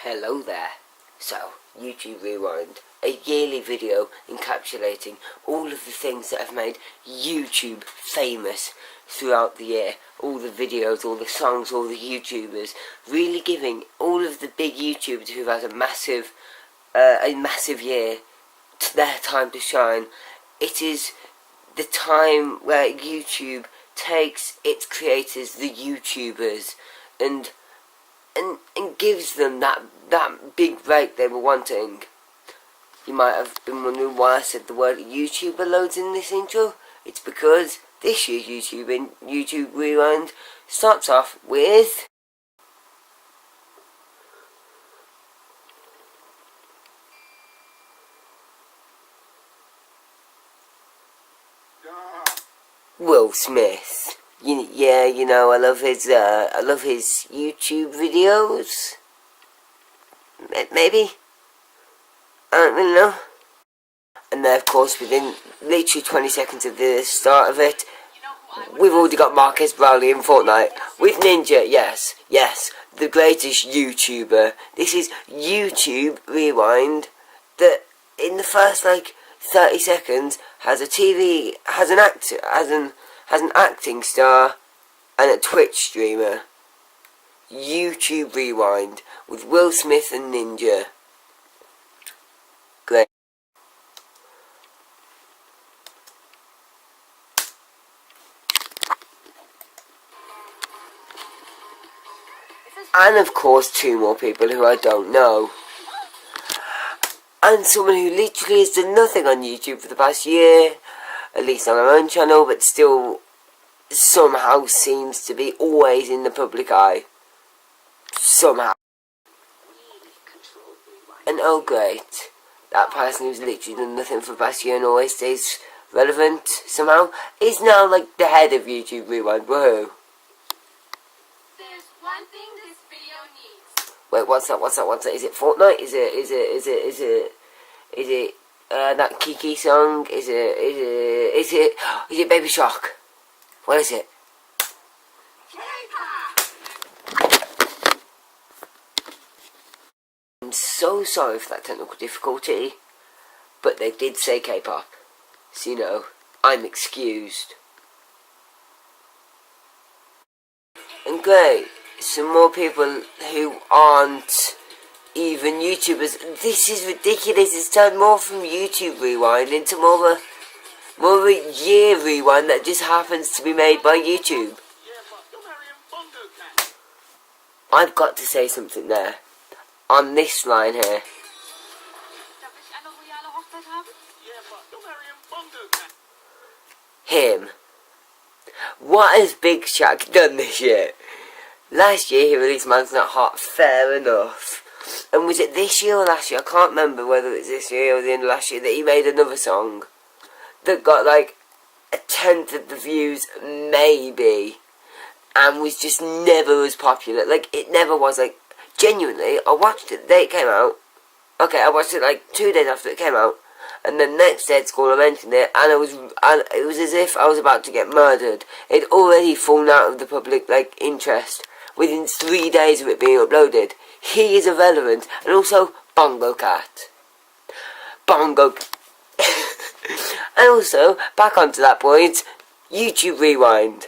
Hello there. So, YouTube Rewind, a yearly video encapsulating all of the things that have made YouTube famous throughout the year. All the videos, all the songs, all the YouTubers, really giving all of the big YouTubers who've had a massive year to their time to shine. It is the time where YouTube takes its creators, the YouTubers, and gives them that big break they were wanting. You might have been wondering why I said the word YouTuber loads in this intro. It's because this year's YouTube Rewind starts off with Will Smith. I love his YouTube videos. Maybe, I don't really know. And then, of course, within literally 20 seconds of the start of it, we've already got Marcus Browley in Fortnite with Ninja. Yes, the greatest YouTuber. This is YouTube Rewind. That in the first 30 seconds has an acting star and a Twitch streamer. YouTube Rewind with Will Smith and Ninja. Great. And of course 2 more people who I don't know. And someone who literally has done nothing on YouTube for the past year, at least on our own channel, but still somehow seems to be always in the public eye. Somehow. And oh great, that person who's literally done nothing for the past year and always stays relevant somehow is now the head of YouTube Rewind. Woohoo. There's one thing this video needs. Wait, what's that? Is it Fortnite? Is it that Kiki song? Is it Baby Shark? What is it? I'm so sorry for that technical difficulty, but they did say K-pop, so I'm excused. And great, some more people who aren't even YouTubers. This is ridiculous. It's turned more from YouTube Rewind into more of a year rewind that just happens to be made by YouTube. I've got to say something there. On this line here. Him. What has Big Shaq done this year? Last year he released Man's Not Hot, fair enough. And was it this year or last year? I can't remember whether it was this year or the end of last year that he made another song that got a 10th of the views, maybe, and was just never as popular. It never was. Genuinely, I watched it the day it came out. Okay, I watched it 2 days after it came out, and the next day at school I mentioned it, and it was as if I was about to get murdered. It'd already fallen out of the public interest within 3 days of it being uploaded. He is irrelevant, and also Bongo Cat. And also, back onto that point, YouTube Rewind.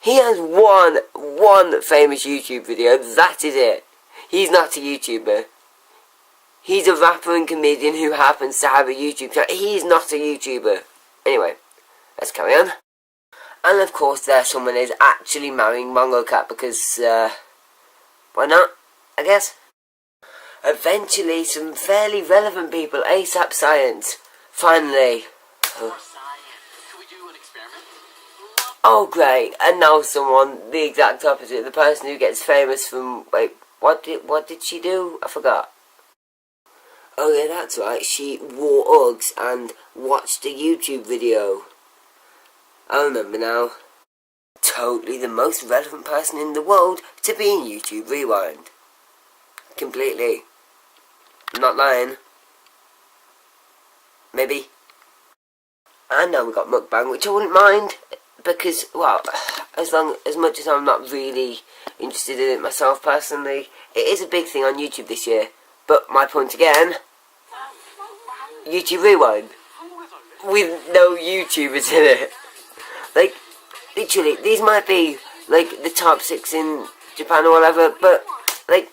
He has one famous YouTube video, that is it. He's not a YouTuber. He's a rapper and comedian who happens to have a YouTube channel. He's not a YouTuber. Anyway, let's carry on. And of course there's someone who's actually marrying Bongo Cat because, why not, I guess. Eventually, some fairly relevant people, ASAP Science, finally. Oh great, and now someone, the exact opposite, the person who gets famous from, wait, what did she do? I forgot. Oh yeah, that's right, she wore Uggs and watched a YouTube video. I remember now. Totally the most relevant person in the world to be in YouTube Rewind. Completely. I'm not lying. Maybe. And now we got mukbang, which I wouldn't mind, because, well, as much as I'm not really interested in it myself personally, it is a big thing on YouTube this year. But my point again, YouTube Rewind, with no YouTubers in it. Like, literally, these might be, like, the top 6 in Japan or whatever, but, like,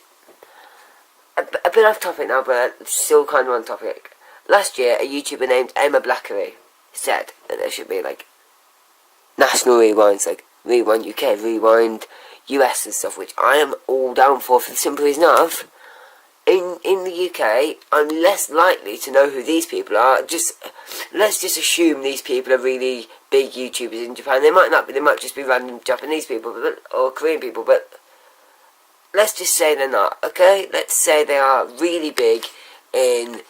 a bit off topic now, but still kind of on topic. Last year, a YouTuber named Emma Blackery said that there should be, like, national rewinds, like, Rewind UK, Rewind US and stuff, which I am all down for the simple reason of, in the UK, I'm less likely to know who these people are. Let's just assume these people are really big YouTubers in Japan. They might not be, they might just be random Japanese people, or Korean people, but let's just say they're not, okay? Let's say they are really big in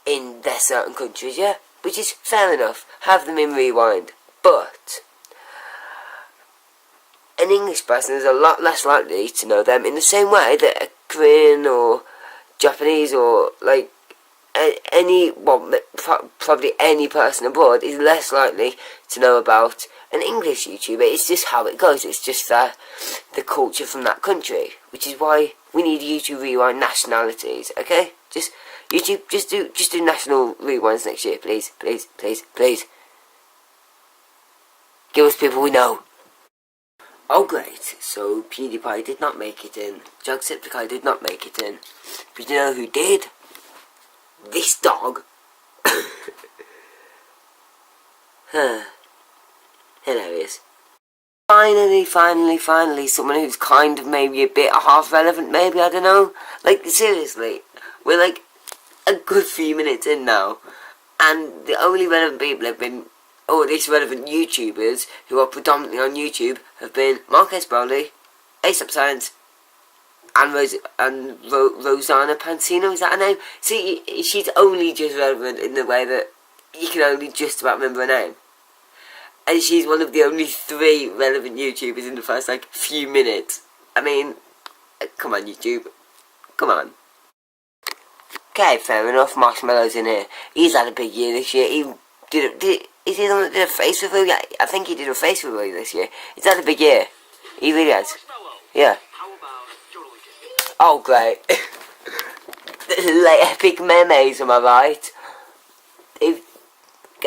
their certain countries, yeah? Which is fair enough. Have them in Rewind. But an English person is a lot less likely to know them in the same way that a Korean or Japanese or, like, probably any person abroad is less likely to know about an English YouTuber. It's just how it goes. It's just the culture from that country, which is why we need YouTube Rewind nationalities. Okay, just YouTube, just do national rewinds next year, please, please, please, please. Give us people we know. Oh great, so PewDiePie did not make it in. Jacksepticeye did not make it in. But you know who did? This dog. Hilarious. Finally, someone who's kind of maybe a bit half relevant, maybe, I don't know. Like, seriously, we're like a good few minutes in now, and the only relevant people have been, or at least relevant YouTubers who are predominantly on YouTube, have been Marques Brownlee, ASAP Science, and Rosanna Pansino, is that her name? See, she's only just relevant in the way that you can only just about remember her name. And she's one of the only 3 relevant YouTubers in the first, like, few minutes. I mean, come on, YouTube. Come on. Okay, fair enough, Marshmallow's in here. He's had a big year this year. He is he the one that did a face reveal? Yeah, I think he did a face reveal this year. He's had a big year. He really has. Yeah. Oh, great. Like, epic memes, am I right?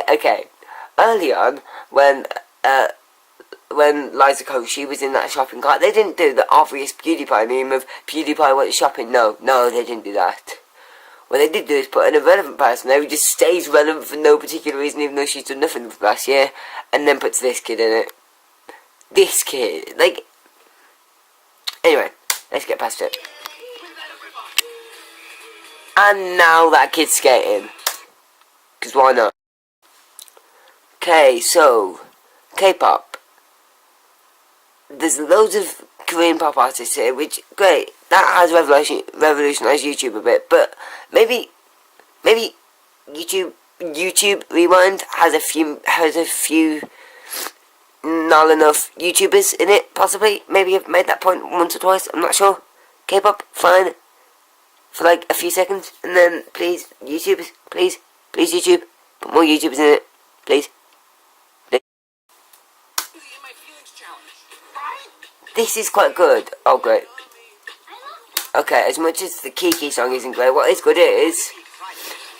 Okay. Early on, when Liza Koshy was in that shopping cart, they didn't do the obvious PewDiePie meme of PewDiePie went shopping. No, they didn't do that. What they did do is put in a relevant person there who just stays relevant for no particular reason, even though she's done nothing for last year, and then puts this kid in it. This kid, like... Anyway, let's get past it. And now that kid's skating. Because why not? Okay, so, K-pop. There's loads of Korean pop artists here, which, great, that has revolutionized YouTube a bit, but maybe YouTube Rewind has a few not enough YouTubers in it, possibly. Maybe I've made that point once or twice, I'm not sure. K-pop, fine, for like a few seconds, and then please, YouTubers, please YouTube, put more YouTubers in it, please. This is quite good. Oh, great. Okay, as much as the Kiki song isn't great, what is good is,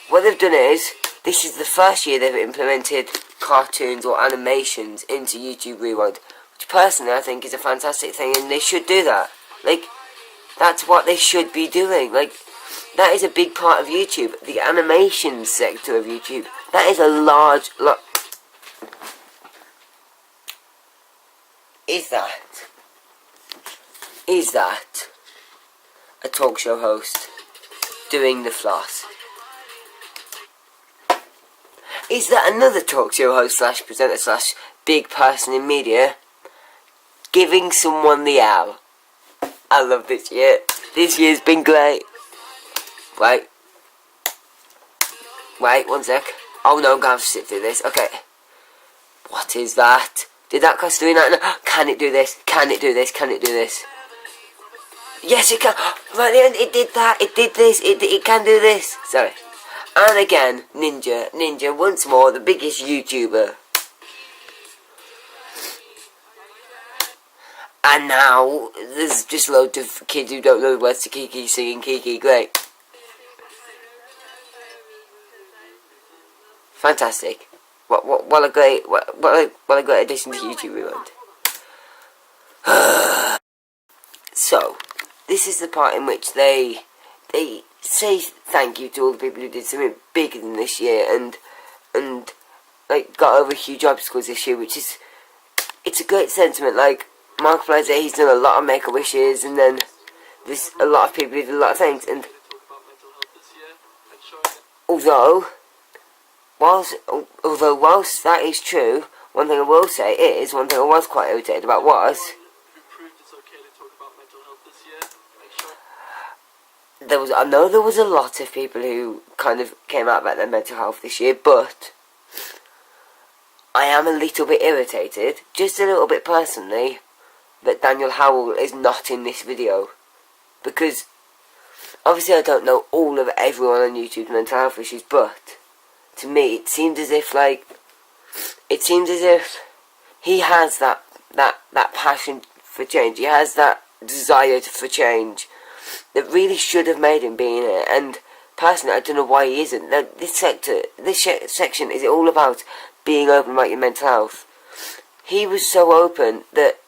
what they've done is, this is the first year they've implemented cartoons or animations into YouTube Rewind, which personally I think is a fantastic thing, and they should do that. Like, that's what they should be doing. Like, that is a big part of YouTube, the animation sector of YouTube. That is a large lot. Is that a talk show host doing the floss? Is that another talk show host / presenter / big person in media giving someone the L? I love this year. This year's been great. Wait, 1 sec. Oh no, I'm gonna have to sit through this. Okay. What is that? Did that cost $3.99? Can it do this? Can it do this? Can it do this? Yes, it can. Right at the end, it did that. It did this. It can do this. Sorry. And again, Ninja, once more, the biggest YouTuber. And now, there's just loads of kids who don't know the words to Kiki singing Kiki. Great. Fantastic. What a great addition to YouTube Rewind. So, this is the part in which they say thank you to all the people who did something bigger than this year and like got over huge obstacles this year, which is, it's a great sentiment. Like Markiplier, he's done a lot of Make-A-Wishes, and then there's a lot of people who did a lot of things. And although whilst that is true, one thing I will say is, one thing I was quite irritated about was I know there was a lot of people who kind of came out about their mental health this year, but I am a little bit irritated, just a little bit personally, that Daniel Howell is not in this video. Because obviously I don't know all of everyone on YouTube's mental health issues, but to me it seems as if he has that passion for change. He has that desire for change that really should have made him be in it. And personally, I don't know why he isn't. Now, this section is all about being open about your mental health. He was so open that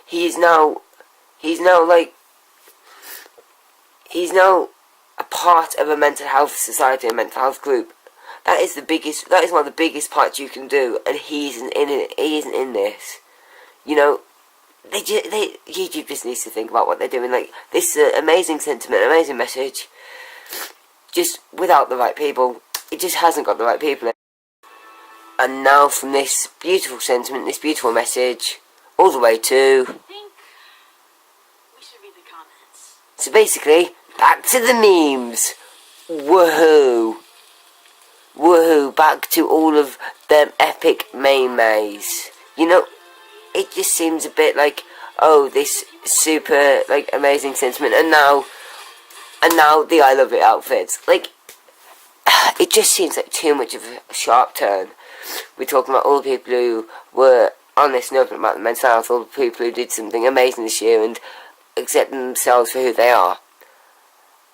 he's now a part of a mental health society, a mental health group. That is one of the biggest parts you can do, and he isn't in it. He isn't in this. You know, YouTube just needs to think about what they're doing. Like, this amazing sentiment, amazing message, just without the right people. It just hasn't got the right people in. And now from this beautiful sentiment, this beautiful message, all the way to... I think we should read the comments. So basically, back to the memes. Woohoo. Woohoo, back to all of them epic memes. You know, it just seems a bit like, oh, this super, like, amazing sentiment, and now the I love it outfits. Like, it just seems like too much of a sharp turn. We're talking about all the people who were honest and open about the mental health, all the people who did something amazing this year and accept themselves for who they are.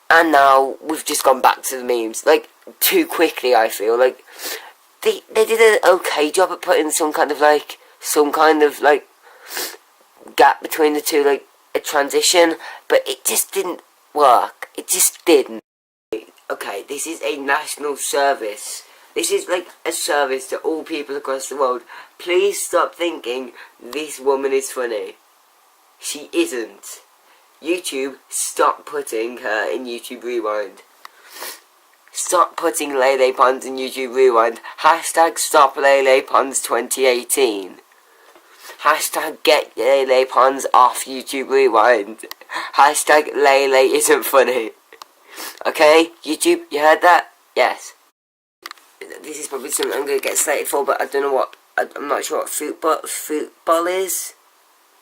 And now we've just gone back to the memes, like, too quickly, I feel. Like, they did an okay job at putting some kind of gap between the two, like a transition, but it just didn't work. It just didn't. Okay, this is a national service. This is like a service to all people across the world. Please stop thinking this woman is funny. She isn't. YouTube, stop putting her in YouTube Rewind. Stop putting Lele Pons in YouTube Rewind. Hashtag stop Lele Pons 2018. Hashtag get Lele Pons off YouTube Rewind. Hashtag Lele isn't funny. Okay, YouTube, you heard that? Yes. This is probably something I'm going to get slated for, but I don't know what, I'm not sure what football is.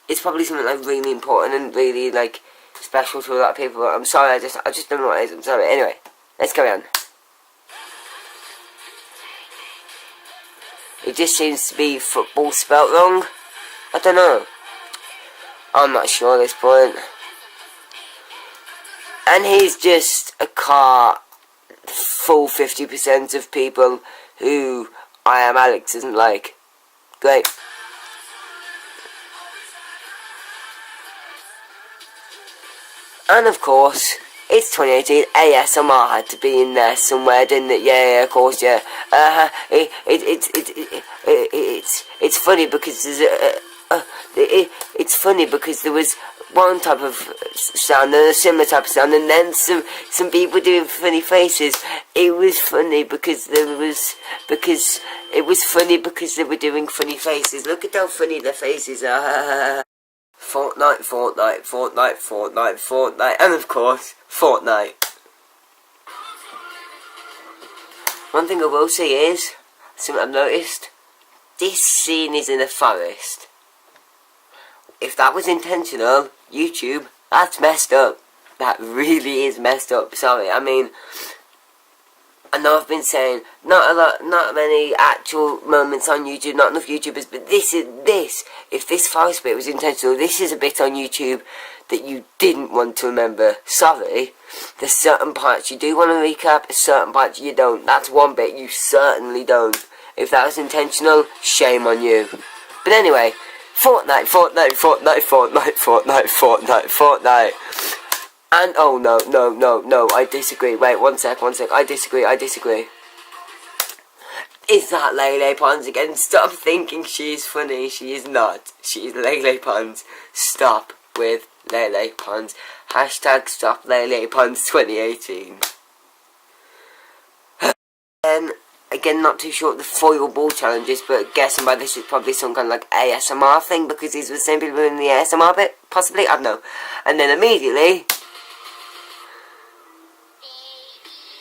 It's probably something like really important and really like special to a lot of people, but I'm sorry, I just don't know what it is, I'm sorry. Anyway, let's carry on. It just seems to be football spelt wrong. I don't know. I'm not sure at this point. And he's just a car full 50% of people who I Am Alex isn't like. Great. And of course, it's 2018. ASMR had to be in there somewhere, didn't it? Yeah, of course, yeah. It's funny because there's it's funny because there was one type of sound and a similar type of sound, and then some people doing funny faces. It was funny because they were doing funny faces. Look at how funny their faces are. Fortnite, and of course, Fortnite. One thing I will say is, something I've noticed, this scene is in a forest. If that was intentional, YouTube, that's messed up. That really is messed up, sorry. I mean, I know I've been saying not many actual moments on YouTube, not enough YouTubers, but this, if this first bit was intentional, this is a bit on YouTube that you didn't want to remember. Sorry, there's certain parts you do want to recap, there's certain parts you don't. That's one bit you certainly don't. If that was intentional, shame on you. But anyway, Fortnite. And, oh, no, I disagree. Wait, one sec, I disagree. Is that Lele Pons again? Stop thinking she's funny. She is not. She's Lele Pons. Stop with Lele Pons. Hashtag stop Lele Pons 2018. Then, again, not too sure what the foil ball challenge is, but guessing by this it's probably some kind of like ASMR thing, because these were the same people in the ASMR bit, possibly, I don't know. And then immediately,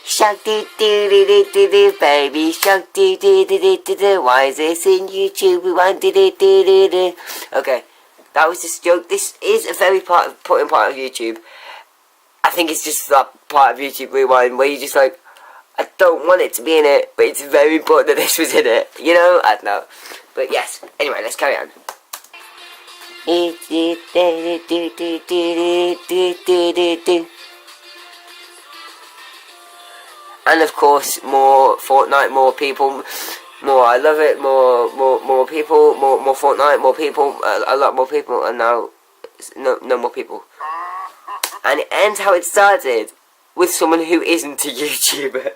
shark doo doo doo doo doo doo, baby shark doo doo doo doo doo doo. Why is this in YouTube? We want doo doo doo doo doo. Okay, that was just a joke. This is a very important part of YouTube. I think it's just that part of YouTube Rewind where you just like, I don't want it to be in it, but it's very important that this was in it. You know? I don't know. But yes. Anyway, let's carry on. And of course, more Fortnite, more people, more I love it, more people, more Fortnite, more people, a lot more people, and now no more people. And it ends how it started, with someone who isn't a YouTuber.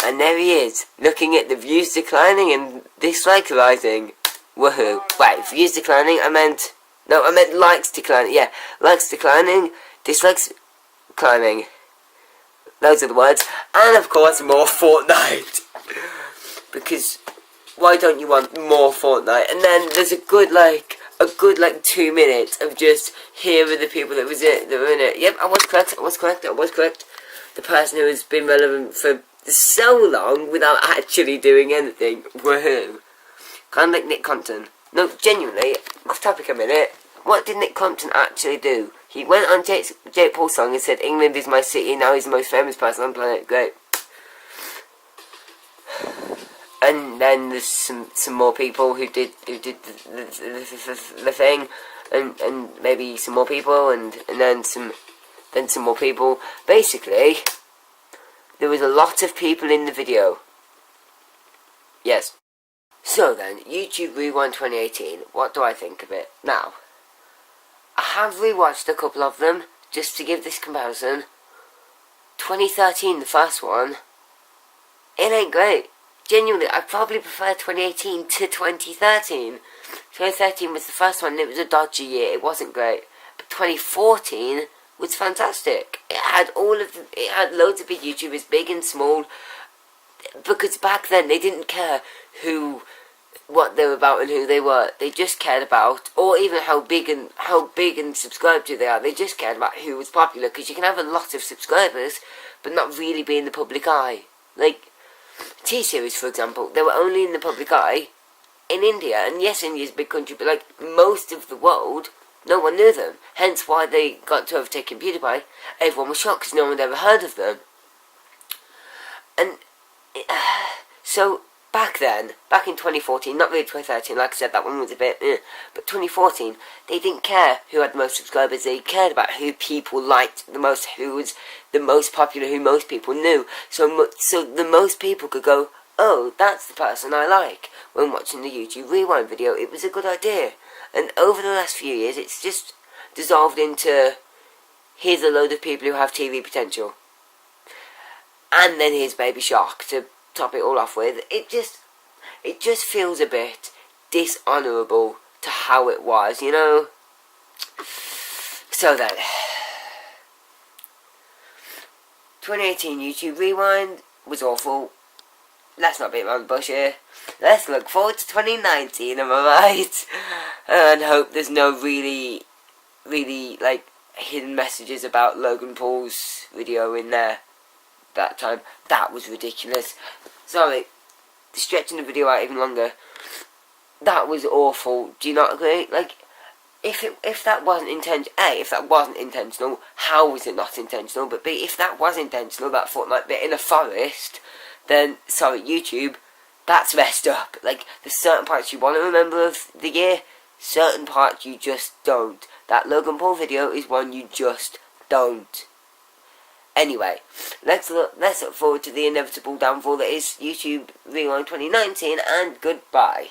And there he is, looking at the views declining and dislikes rising. Woohoo. Wait, views declining, I meant likes declining. Yeah, likes declining, dislikes climbing. Those are the words. And of course, more Fortnite. Because why don't you want more Fortnite? And then there's a good 2 minutes of just here are the people that were in it. Yep, I was correct. The person who has been relevant for so long without actually doing anything. Woohoo. Kind of like Nick Compton. No, genuinely, off topic a minute. What did Nick Compton actually do? He went on Jake Paul's song and said, England is my city, now he's the most famous person on the planet. Great. And then there's some more people who did the thing, and maybe some more people, and then some more people. Basically, there was a lot of people in the video. Yes. So then, YouTube Rewind 2018. What do I think of it? Now, I have rewatched a couple of them, just to give this comparison. 2013, the first one, it ain't great. Genuinely, I probably prefer 2018 to 2013. 2013 was the first one, and it was a dodgy year, it wasn't great. But 2014 was fantastic. It had loads of big YouTubers, big and small, because back then they didn't care what they were about and who they were. They just cared about, or even how big and subscribed to they are. They just cared about who was popular, because you can have a lot of subscribers but not really be in the public eye. Like T-Series, for example, they were only in the public eye in India, and yes, India's a big country, but like most of the world, no one knew them. Hence why they got to overtake PewDiePie. Everyone was shocked because no one had ever heard of them. And so back in 2014, not really 2013, like I said, that one was a bit, but 2014, they didn't care who had the most subscribers, they cared about who people liked the most, who was the most popular, who most people knew, so the most people could go, oh, that's the person I like. When watching the YouTube Rewind video, it was a good idea, and over the last few years, it's just dissolved into, here's a load of people who have TV potential, and then here's Baby Shark to top it all off with. It just feels a bit dishonourable to how it was, you know? So then, 2018 YouTube Rewind was awful. Let's not beat around the bush here. Let's look forward to 2019, am I right? And hope there's no really, like, hidden messages about Logan Paul's video in there. That time. That was ridiculous. Sorry, stretching the video out even longer. That was awful. Do you not agree? Like, if that wasn't if that wasn't intentional, how was it not intentional? But B, if that was intentional, that Fortnite bit in a forest, then sorry YouTube, that's messed up. Like, there's certain parts you want to remember of the year, certain parts you just don't. That Logan Paul video is one you just don't. Anyway, let's look forward to the inevitable downfall that is YouTube Rewind 2019, and goodbye.